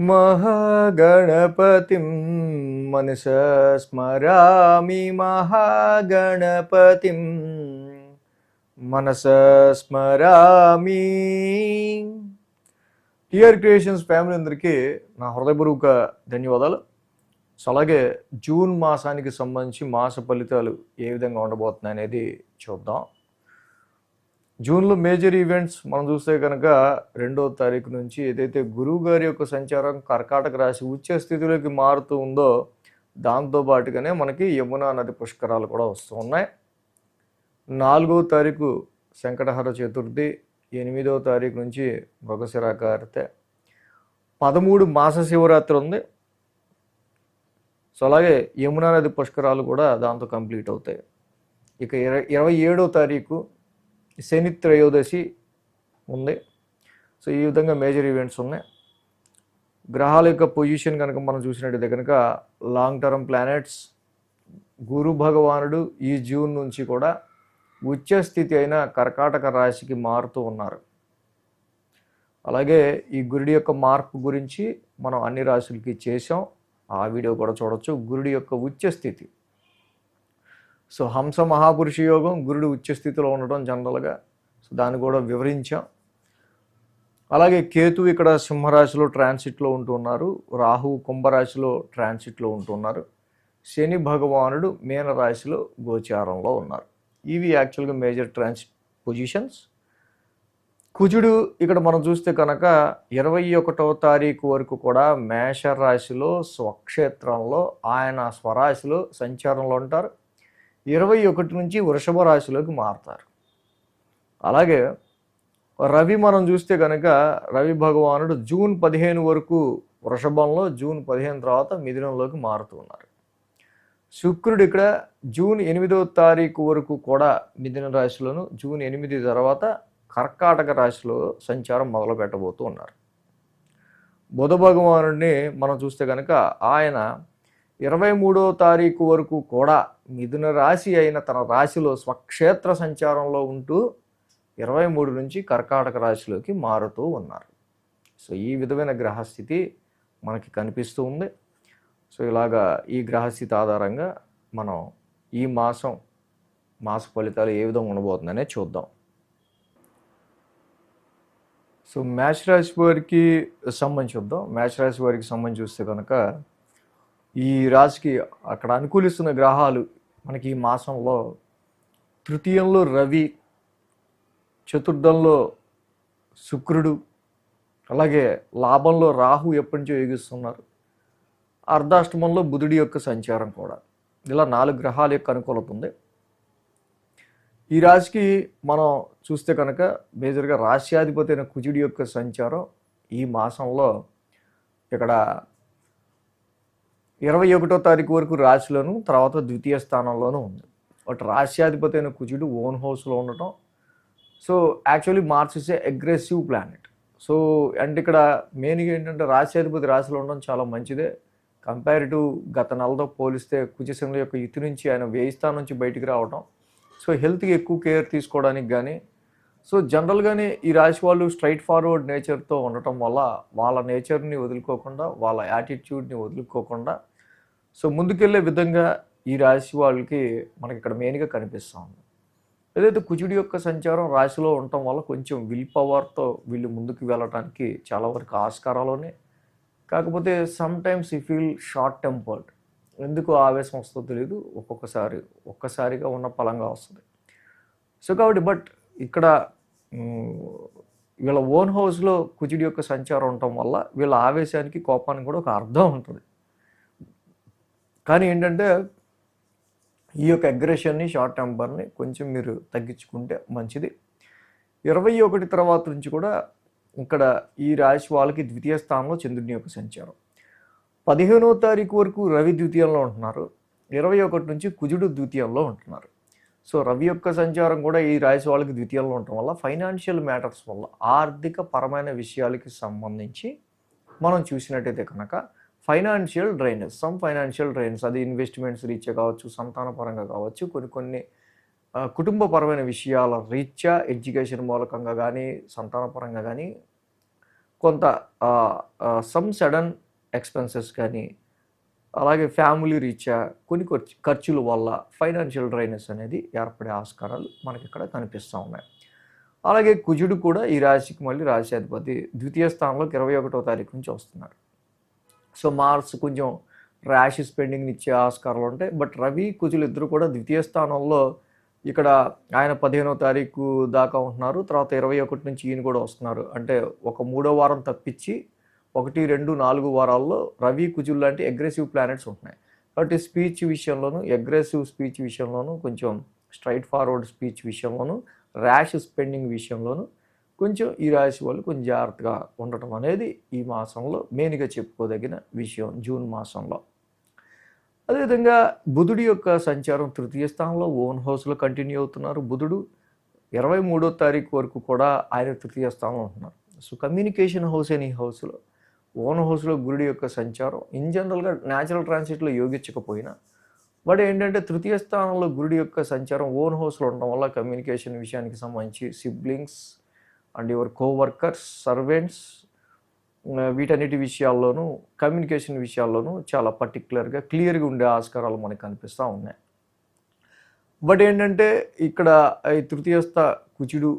महागणपतिं मनसा स्मरामि महागणपतिं మనసా స్మరామి. TR creations family అందరికీ నా హృదయపూర్వక ధన్యవాదాలు. సో అలాగే జూన్ మాసానికి సంబంధించి మాస ఫలితాలు ఏ విధంగా ఉండబోతున్నాయి అనేది చూద్దాం. జూన్లో మేజర్ ఈవెంట్స్ మనం చూస్తే కనుక 2వ తారీఖు నుంచి ఏదైతే గురువు గారి యొక్క సంచారం కర్కాటక రాశి ఉచ్చ స్థితిలోకి మారుతూ ఉందో దాంతో పాటుగానే మనకి యమునా నది పుష్కరాలు కూడా వస్తూ ఉన్నాయి. 4వ తారీఖు సంకటహర చతుర్థి, 8వ తారీఖు నుంచి మృగశిర కార్తె, 13 మాస శివరాత్రి ఉంది. సో అలాగే యమునా నది పుష్కరాలు కూడా దాంతో కంప్లీట్ అవుతాయి. ఇక 27వ తారీఖు శని త్రయోదశి ఉంది. సో ఈ విధంగా మేజర్ ఈవెంట్స్ ఉన్నాయి. గ్రహాల యొక్క పొజిషన్ కనుక మనం చూసినట్టయితే కనుక లాంగ్ టర్మ్ ప్లానెట్స్ గురు భగవానుడు ఈ జూన్ నుంచి కూడా ఉచ్చ స్థితి అయిన కర్కాటక రాశికి మారుతూ ఉన్నారు. అలాగే ఈ గురుడి యొక్క మార్పు గురించి మనం అన్ని రాశులకి చేసాం, ఆ వీడియో కూడా చూడొచ్చు. గురుడి యొక్క ఉచ్చ స్థితి, సో హంస మహాపురుష యోగం గురుడు ఉచ్చ స్థితిలో ఉండటం జనరల్గా, సో దాన్ని కూడా వివరించాం. అలాగే కేతు ఇక్కడ సింహరాశిలో ట్రాన్సిట్లో ఉంటున్నారు, రాహు కుంభరాశిలో ట్రాన్సిట్లో ఉంటున్నారు, శని భగవానుడు మీనరాశిలో గోచారంలో ఉన్నారు. ఇవి యాక్చువల్గా మేజర్ ట్రాన్సిట్ పొజిషన్స్. కుజుడు ఇక్కడ మనం చూస్తే కనుక 21వ తారీఖు వరకు కూడా మేషరాశిలో స్వక్షేత్రంలో ఆయన స్వరాశిలో సంచారంలో ఉంటారు. 21 నుంచి వృషభ రాశిలోకి మారుతారు. అలాగే రవి మనం చూస్తే కనుక రవి భగవానుడు జూన్ 15 వరకు వృషభంలో, జూన్ 15 తర్వాత మిథునంలోకి మారుతూ ఉన్నారు. శుక్రుడు ఇక్కడ జూన్ 8వ తారీఖు వరకు కూడా మిథున రాశిలోను, జూన్ 8 తర్వాత కర్కాటక రాశిలో సంచారం మొదలు పెట్టబోతూ ఉన్నారు. బుధ భగవానుడిని మనం చూస్తే కనుక ఆయన 23వ తారీఖు వరకు కూడా మిథున రాశి అయిన తన రాశిలో స్వక్షేత్ర సంచారంలో ఉంటూ 23 నుంచి కర్కాటక రాశిలోకి మారుతూ ఉన్నారు. సో ఈ విధమైన గ్రహస్థితి మనకి కనిపిస్తూ ఉంది. సో ఇలాగా ఈ గ్రహస్థితి ఆధారంగా మనం ఈ మాస ఫలితాలు ఏ విధంగా ఉండబోతుందనే చూద్దాం. సో మేష రాశి వారికి సంబంధించి చూద్దాం. మేష రాశి వారికి సంబంధించి చూస్తే కనుక ఈ రాశికి అక్కడ అనుకూలిస్తున్న గ్రహాలు మనకి ఈ మాసంలో తృతీయంలో రవి, చతుర్థంలో శుక్రుడు, అలాగే లాభంలో రాహు ఎప్పటి నుంచో యోగిస్తున్నారు, అర్ధాష్టమంలో బుధుడి యొక్క సంచారం కూడా. ఇలా 4 గ్రహాల యొక్క అనుకూలత ఉంది. ఈ రాశికి మనం చూస్తే కనుక మేజర్గా రాశ్యాధిపతి అయిన కుజుడి యొక్క సంచారం ఈ మాసంలో ఇక్కడ 21వ తారీఖు వరకు రాశిలోను, తర్వాత ద్వితీయ స్థానంలోనూ ఉంది. బట్ రాశ్యాధిపతి అయిన కుజుడు ఓన్ హౌస్లో ఉండటం, so actually Mars is a aggressive planet. So అంటే ఇక్కడ మెయిన్గా ఏంటంటే రాశ్యాధిపతి రాశిలో ఉండడం చాలా మంచిదే. కంపారిటివ్ గత నెలతో పోలిస్తే కుజశనుల యొక్క యుతి నుంచి ఆయన వ్యయ స్థానం నుంచి బయటికి రావడం, సో హెల్త్కి ఎక్కువ కేర్ తీసుకోవడానికి కానీ, సో జనరల్గానే ఈ రాశి వాళ్ళు స్ట్రైట్ ఫార్వర్డ్ నేచర్తో ఉండటం వల్ల వాళ్ళ నేచర్ని వదులుకోకుండా, వాళ్ళ యాటిట్యూడ్ని వదులుకోకుండా, సో ముందుకెళ్ళే విధంగా ఈ రాశి వాళ్ళకి మనకి ఇక్కడ మెయిన్గా కనిపిస్తూ ఉంది. ఏదైతే కుజుడి యొక్క సంచారం రాశిలో ఉండటం వల్ల కొంచెం విల్ పవర్తో వీళ్ళు ముందుకు వెళ్ళడానికి చాలా వరకు ఆస్కారాలోనే. కాకపోతే సమ్ టైమ్స్ ఈ ఫీల్ షార్ట్ టెంపర్డ్, ఎందుకు ఆవేశం వస్తుందో తెలియదు, ఒక్కసారిగా ఉన్న ఫలంగా వస్తుంది. సో కాబట్టి బట్ ఇక్కడ వీళ్ళ ఓన్ హౌస్లో కుజుడి యొక్క సంచారం ఉండటం వల్ల వీళ్ళ ఆవేశానికి, కోపానికి కూడా ఒక అర్థం ఉంటుంది. కానీ ఏంటంటే ఈ యొక్క అగ్రెషన్ని, షార్ట్ టెంపర్ని కొంచెం మీరు తగ్గించుకుంటే మంచిది. 21 తర్వాత నుంచి కూడా ఇక్కడ ఈ రాశి వాళ్ళకి ద్వితీయ స్థానంలో చంద్రుని యొక్క సంచారం. 15వ తారీఖు వరకు రవి ద్వితీయంలో ఉంటున్నారు, 21 నుంచి కుజుడు ద్వితీయంలో ఉంటున్నారు. సో రవి యొక్క సంచారం కూడా ఈ రాశి వాళ్ళకి ద్వితీయంలో ఉండటం వల్ల ఫైనాన్షియల్ మ్యాటర్స్ వల్ల, ఆర్థిక పరమైన విషయాలకి సంబంధించి మనం చూసినట్టయితే కనుక ఫైనాన్షియల్ డ్రైనెస్, అది ఇన్వెస్ట్మెంట్స్ రీత్యా కావచ్చు, సంతాన పరంగా కావచ్చు, కొన్ని కుటుంబపరమైన విషయాల రీత్యా, ఎడ్యుకేషన్ మూలకంగా కానీ, సంతానపరంగా కానీ కొంత సమ్ సడన్ ఎక్స్పెన్సెస్ కానీ, అలాగే ఫ్యామిలీ రీత్యా కొన్ని ఖర్చుల వల్ల ఫైనాన్షియల్ డ్రైనెస్ అనేది ఏర్పడే ఆస్కారాలు మనకిక్కడ కనిపిస్తూ ఉన్నాయి. అలాగే కుజుడు కూడా ఈ రాశికి మళ్ళీ రాశ్యాధిపతి ద్వితీయ స్థానంలోకి 21వ తారీఖు నుంచి వస్తున్నారు. సో మార్స్ కొంచెం ర్యాష్ స్పెండింగ్ని ఇచ్చే ఆస్కారాలు ఉంటాయి. బట్ రవి కుజులు ఇద్దరు కూడా ద్వితీయ స్థానంలో ఇక్కడ ఆయన 15వ తారీఖు దాకా ఉంటున్నారు. తర్వాత 21 నుంచి ఈయన కూడా వస్తున్నారు. అంటే ఒక 3వ వారం తప్పించి 1, 2, 4 వారాల్లో రవి కుజులు లాంటి అగ్రెసివ్ ప్లానెట్స్ ఉంటున్నాయి. కాబట్టి స్పీచ్ విషయంలోనూ, అగ్రెసివ్ స్పీచ్ విషయంలోనూ, కొంచెం స్ట్రైట్ ఫార్వర్డ్ స్పీచ్ విషయంలోనూ, ర్యాష్ స్పెండింగ్ విషయంలోనూ కొంచెం ఈ రాశి వాళ్ళు కొంచెం జాగ్రత్తగా ఉండటం అనేది ఈ మాసంలో మెయిన్గా చెప్పుకోదగిన విషయం జూన్ మాసంలో. అదేవిధంగా బుధుడి యొక్క సంచారం తృతీయ స్థానంలో ఓన్ హౌస్లో కంటిన్యూ అవుతున్నారు. బుధుడు 23వ తారీఖు వరకు కూడా ఆయన తృతీయ స్థానంలో ఉంటున్నారు. సో కమ్యూనికేషన్ హౌస్ అని ఈ హౌస్లో, ఓన్ హౌస్లో గురుడి యొక్క సంచారం ఇన్ జనరల్గా న్యాచురల్ ట్రాన్సిట్లో యోగించకపోయినా, బట్ ఏంటంటే తృతీయ స్థానంలో గురుడి యొక్క సంచారం ఓన్ హౌస్లో ఉండడం వల్ల కమ్యూనికేషన్ విషయానికి సంబంధించి siblings and your coworkers, servants, వీటన్నిటి విషయాల్లోనూ, కమ్యూనికేషన్ విషయాల్లోనూ చాలా పర్టికులర్గా క్లియర్గా ఉండే ఆస్కారాలు మనకు కనిపిస్తూ ఉన్నాయి. బట్ ఏంటంటే ఇక్కడ ఈ తృతీయస్థ కుజుడు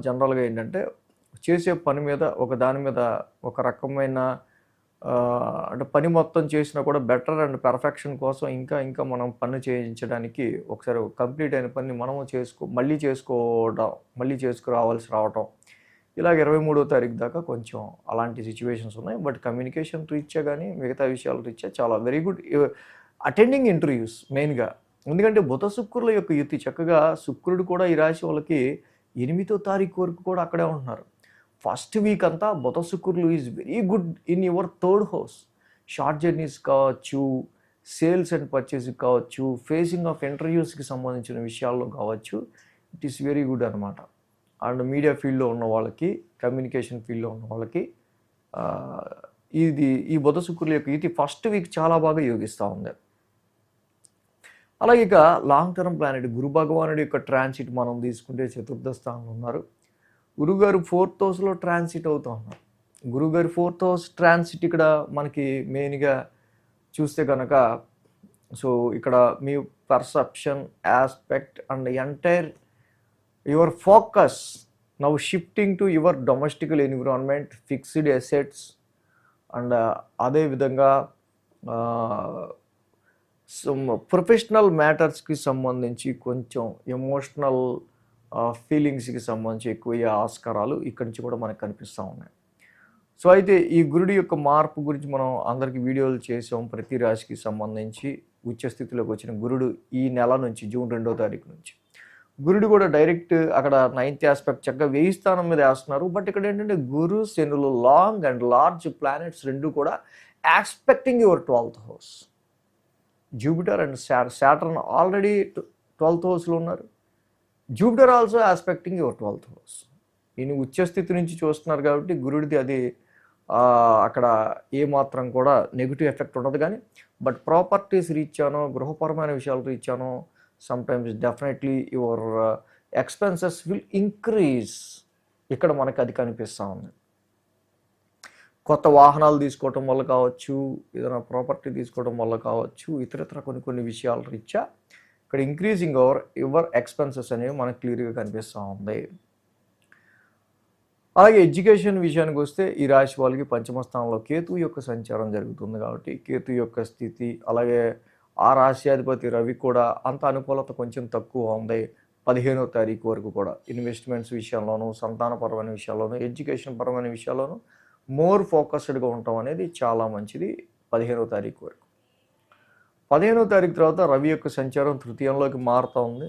జనరల్గా ఏంటంటే చేసే పని మీద దాని మీద ఒక రకమైన అంటే పని మొత్తం చేసినా కూడా బెటర్ అండ్ పెర్ఫెక్షన్ కోసం ఇంకా మనం పని చేయించడానికి ఒకసారి కంప్లీట్ అయిన పని మనము మళ్ళీ చేసుకురావాల్సి రావటం, ఇలాగ 23వ తారీఖు దాకా కొంచెం అలాంటి సిచ్యువేషన్స్ ఉన్నాయి. బట్ కమ్యూనికేషన్ రీత్యా కానీ మిగతా విషయాల రీత్యా చాలా వెరీ గుడ్ అటెండింగ్ ఇంటర్వ్యూస్ మెయిన్గా. ఎందుకంటే బుధ శుక్రుల యొక్క యుతి చక్కగా, శుక్రుడు కూడా ఈ రాశి వాళ్ళకి 8వ తారీఖు వరకు కూడా అక్కడే ఉంటున్నారు. ఫస్ట్ వీక్ అంతా బుధ శుక్రులు is very good in your third house. Short journeys కావచ్చు, సేల్స్ అండ్ పర్చేసింగ్ కావచ్చు, ఫేసింగ్ ఆఫ్ ఇంటర్వ్యూస్కి సంబంధించిన విషయాల్లో కావచ్చు, ఇట్ ఈస్ వెరీ గుడ్ అనమాట. అండ్ మీడియా ఫీల్డ్లో ఉన్న వాళ్ళకి, కమ్యూనికేషన్ ఫీల్డ్లో ఉన్న వాళ్ళకి ఈ బుధ శుక్రుల యొక్క ఇది ఫస్ట్ వీక్ చాలా బాగా యోగిస్తూ ఉంది. అలాగే ఇక లాంగ్ టర్మ్ ప్లానెట్ గురు భగవానుడి యొక్క ట్రాన్సిట్ మనం తీసుకుంటే చతుర్థ స్థానంలో ఉన్నారు. గురుగారు 4th హౌస్లో ట్రాన్సిట్ అవుతూ ఉన్నారు. గురుగారు 4th హౌస్ ట్రాన్సిట్ ఇక్కడ మనకి మెయిన్గా చూస్తే కనుక, సో ఇక్కడ మీ perception aspect and entire your focus now shifting to your domestical environment, fixed assets and అదేవిధంగా ప్రొఫెషనల్ మ్యాటర్స్కి సంబంధించి కొంచెం ఎమోషనల్ ఫీలింగ్స్కి సంబంధించి ఎక్కువ ఆస్కారాలు ఇక్కడి నుంచి కూడా మనకు కనిపిస్తూ ఉన్నాయి. సో అయితే ఈ గురుడి యొక్క మార్పు గురించి మనం అందరికీ వీడియోలు చేసాం. ప్రతి రాశికి సంబంధించి ఉచ్చస్థితిలోకి వచ్చిన గురుడు ఈ నెల నుంచి జూన్ 2వ తారీఖు నుంచి గురుడు కూడా డైరెక్ట్ అక్కడ 9th ఆస్పెక్ట్ చక్కగా 1000 స్థానం మీద వేస్తున్నారు. బట్ ఇక్కడ ఏంటంటే గురు శనులు లాంగ్ అండ్ లార్జ్ ప్లానెట్స్ రెండు కూడా aspecting your 12th house. Jupiter and Saturn already 12th హౌస్లో ఉన్నారు. Jupiter also aspecting your 12th house. ఈయన ఉచ్చస్థితి నుంచి చూస్తున్నారు కాబట్టి గురుడిది అది అక్కడ ఏమాత్రం కూడా నెగిటివ్ ఎఫెక్ట్ ఉండదు. కానీ బట్ ప్రాపర్టీస్ రీచ్చానో, గృహపరమైన విషయాలు రీచ్చానో, sometimes definitely your expenses will increase. ఇక్కడ మనకు అది కనిపిస్తూ ఉంది. కొత్త వాహనాలు తీసుకోవటం వల్ల కావచ్చు, ఏదైనా ప్రాపర్టీ తీసుకోవడం వల్ల కావచ్చు, ఇతరత్ర కొన్ని విషయాల రీత్యా ఇక్కడ ఇంక్రీజింగ్ యువర్ ఎక్స్పెన్సెస్ అనేవి మనకు క్లియర్గా కనిపిస్తూ ఉంది. అలాగే ఎడ్యుకేషన్ విషయానికి వస్తే ఈ రాశి వాళ్ళకి 5వ స్థానంలో కేతు యొక్క సంచారం జరుగుతుంది కాబట్టి కేతు యొక్క స్థితి, అలాగే ఆ రాశ్యాధిపతి రవి కూడా అంత అనుకూలత కొంచెం తక్కువ ఉంది. 15వ తారీఖు వరకు కూడా ఇన్వెస్ట్మెంట్స్ విషయంలోనూ, సంతానపరమైన విషయాల్లోనూ, ఎడ్యుకేషన్ పరమైన విషయాల్లోనూ మోర్ ఫోకస్డ్గా ఉండటం అనేది చాలా మంచిది. 15వ తారీఖు వరకు. 15వ తారీఖు తర్వాత రవి యొక్క సంచారం తృతీయంలోకి మారుతూ ఉంది.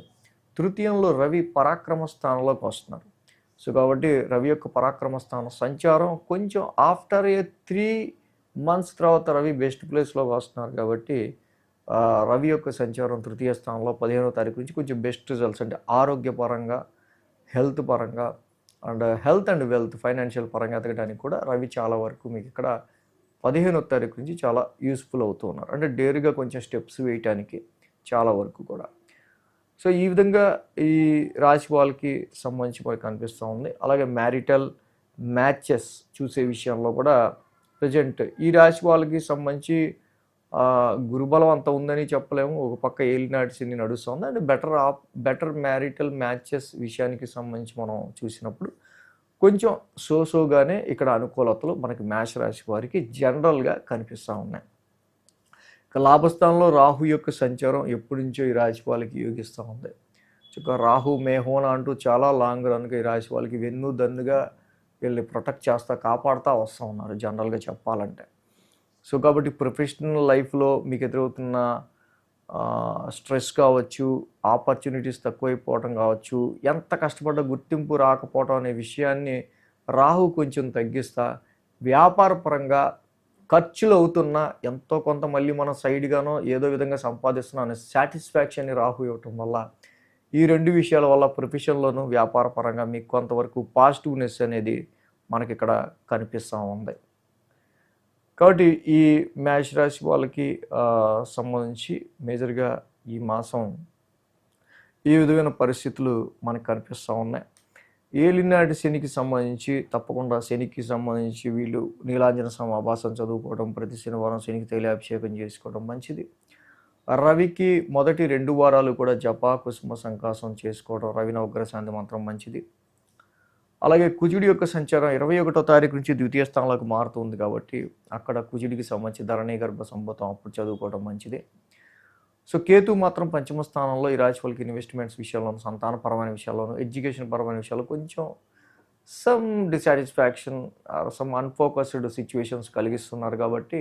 తృతీయంలో రవి పరాక్రమ స్థానంలోకి వస్తున్నారు. సో కాబట్టి రవి యొక్క పరాక్రమ స్థానం సంచారం కొంచెం ఆఫ్టర్ 3 months తర్వాత రవి బెస్ట్ ప్లేస్లోకి వస్తున్నారు కాబట్టి రవి యొక్క సంచారం తృతీయ స్థానంలో 15వ తారీఖు నుంచి కొంచెం బెస్ట్ రిజల్ట్స్ అంటే ఆరోగ్యపరంగా, హెల్త్ పరంగా and health and wealth financial పరంగా ఎదగడానికి కూడా రవి చాలా వరకు మీకు ఇక్కడ 15వ తారీఖు నుంచి చాలా యూస్ఫుల్ అవుతూ ఉన్నారు. అంటే డేరుగా కొంచెం స్టెప్స్ వేయటానికి చాలా వరకు కూడా. సో ఈ విధంగా ఈ రాశి వాళ్ళకి సంబంధించి మనకు కనిపిస్తూ ఉంది. అలాగే మ్యారిటల్ మ్యాచెస్ చూసే విషయంలో కూడా ప్రజెంట్ ఈ రాశి వాళ్ళకి సంబంధించి గురుబలం అంత ఉందని చెప్పలేము. ఒక పక్క ఏలినాటి శని నడుస్తుంది. అండ్ బెటర్ మ్యారిటల్ మ్యాచెస్ విషయానికి సంబంధించి మనం చూసినప్పుడు కొంచెం సోగానే ఇక్కడ అనుకూలతలు మనకి మేష రాశి వారికి జనరల్గా కనిపిస్తూ ఉన్నాయి. ఇక లాభస్థానంలో రాహు యొక్క సంచారం ఎప్పటి నుంచో ఈ రాశి వాళ్ళకి యోగిస్తూ ఉంది. ఇక రాహు మేహోన అంటూ చాలా లాంగ్ రన్గా ఈ రాశి వాళ్ళకి వెన్నుదన్నుగా వీళ్ళని ప్రొటెక్ట్ చేస్తా కాపాడుతూ వస్తూ ఉన్నారు జనరల్గా చెప్పాలంటే. సో కాబట్టి ప్రొఫెషనల్ లైఫ్లో మీకు ఎదురవుతున్న స్ట్రెస్ కావచ్చు, ఆపర్చునిటీస్ తక్కువైపోవటం కావచ్చు, ఎంత కష్టపడ్డ గుర్తింపు రాకపోవటం అనే విషయాన్ని రాహు కొంచెం తగ్గిస్తా వ్యాపారపరంగా ఖర్చులు అవుతున్నా ఎంతో కొంత మళ్ళీ మనం సైడ్గానో ఏదో విధంగా సంపాదిస్తున్నాం అనే సాటిస్ఫాక్షన్ని రాహు ఇవ్వటం వల్ల ఈ రెండు విషయాల వల్ల ప్రొఫెషన్లోనూ వ్యాపారపరంగా మీకు కొంతవరకు పాజిటివ్నెస్ అనేది మనకి ఇక్కడ కనిపిస్తూ ఉంది. కాబట్టి ఈ మేష రాశి వాళ్ళకి సంబంధించి మేజర్గా ఈ మాసం ఈ విధమైన పరిస్థితులు మనకు కనిపిస్తూ ఉన్నాయి. ఏలినాటి శనికి సంబంధించి తప్పకుండా శనికి సంబంధించి వీళ్ళు నీలాంజన సమాభాసం చదువుకోవడం, ప్రతి శనివారం శనికి తైలాభిషేకం చేసుకోవడం మంచిది. రవికి మొదటి 2 వారాలు కూడా జప కుసుమ సంకాసం చేసుకోవడం, రవి నవగ్రహ శాంతి మంత్రం మంచిది. అలాగే కుజుడి యొక్క సంచారం 21వ తారీఖు నుంచి ద్వితీయ స్థానంలోకి మారుతుంది కాబట్టి అక్కడ కుజుడికి సంబంధించి ధరణి గర్భ సంభూతం అప్పుడు చదువుకోవడం మంచిది. సో కేతు మాత్రం పంచమ స్థానంలో ఈ రాశి వాళ్ళకి ఇన్వెస్ట్మెంట్స్ విషయంలోనూ, సంతానపరమైన విషయాల్లోనూ, ఎడ్యుకేషన్ పరమైన విషయాల్లో కొంచెం సమ్ డిసాటిస్ఫాక్షన్, సమ్ అన్ఫోకస్డ్ సిచ్యువేషన్స్ కలిగిస్తున్నారు. కాబట్టి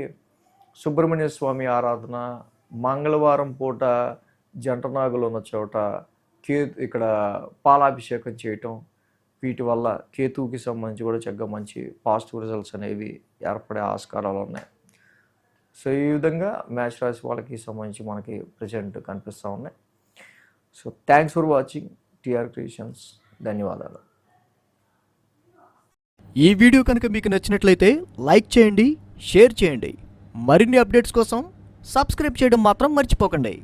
సుబ్రహ్మణ్య స్వామి ఆరాధన, మంగళవారం పూట జంటనాగులు ఉన్న చోట ఇక్కడ పాలాభిషేకం చేయటం, వీటి వల్ల కేతువుకి సంబంధించి కూడా చక్కగా మంచి పాజిటివ్ రిజల్ట్స్ అనేవి ఏర్పడే ఆస్కారాలు ఉన్నాయి. సో ఈ విధంగా మేష రాశి వాళ్ళకి సంబంధించి మనకి ప్రజెంట్ కనిపిస్తూ ఉన్నాయి. So thanks for watching TR creations. ధన్యవాదాలు. ఈ వీడియో కనుక మీకు నచ్చినట్లయితే లైక్ చేయండి, షేర్ చేయండి. మరిన్ని అప్డేట్స్ కోసం సబ్స్క్రైబ్ చేయడం మాత్రం మర్చిపోకండి.